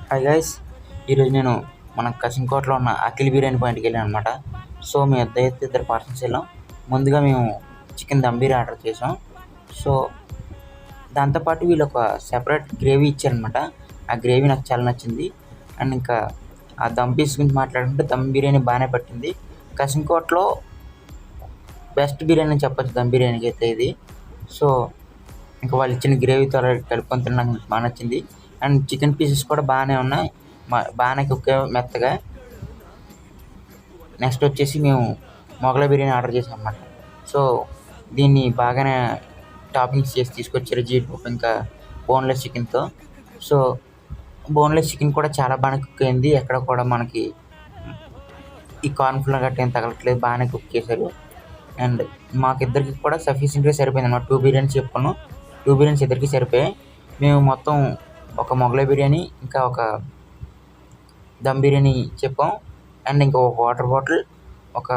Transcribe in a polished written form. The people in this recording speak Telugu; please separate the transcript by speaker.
Speaker 1: హాయ్ గైస్, ఈరోజు నేను మన కసింకోటలో ఉన్న అఖిల్ బిర్యానీ పాయింట్కి వెళ్ళాను అనమాట. సో మేము ఇద్దరు పార్సల్స్ వెళ్ళాం. ముందుగా మేము చికెన్ దమ్ బిర్యానీ ఆర్డర్ చేసాం. సో దాంతోపాటు వీళ్ళు ఒక సెపరేట్ గ్రేవీ ఇచ్చారనమాట. ఆ గ్రేవీ నాకు చాలా నచ్చింది. అండ్ ఇంకా ఆ దమ్ పీస్ గురించి మాట్లాడుకుంటే దమ్ బిర్యానీ బాగానే పట్టింది. కసింకోటలో బెస్ట్ బిర్యానీ అని చెప్పచ్చు దమ్ బిర్యానీకి అయితే ఇది. సో ఇంకా వాళ్ళు ఇచ్చిన గ్రేవీతో కలుపుకొని తినడానికి నాకు బాగా నచ్చింది. అండ్ చికెన్ పీసెస్ కూడా బాగానే ఉన్నాయి, బాగానే కుక్ మెత్తగా. నెక్స్ట్ వచ్చేసి మేము మొగలై బిర్యానీ ఆర్డర్ చేసాం అన్నమాట. సో దీన్ని బాగానే టాపింగ్స్ చేసి తీసుకొచ్చారు, జీడిపప్పు ఇంకా బోన్లెస్ చికెన్తో. సో బోన్లెస్ చికెన్ కూడా చాలా బాగానే కుక్ అయింది. ఎక్కడ కూడా మనకి ఈ కార్న్ఫ్లోర్ గట్రా ఏం తగలట్లేదు, బాగానే కుక్ చేశారు. అండ్ మాకిద్దరికి కూడా సఫిషియెంట్గా సరిపోయింది అన్నమాట. 2 బిర్యానీస్ చెప్పుకున్నాం, 2 బిర్యానీస్ ఇద్దరికి సరిపోయాయి. మేము మొత్తం ఒక మొగలై బిర్యానీ, ఇంకా ఒక దమ్ బిర్యానీ చెప్పాం. అండ్ ఇంకా ఒక వాటర్ బాటిల్, ఒక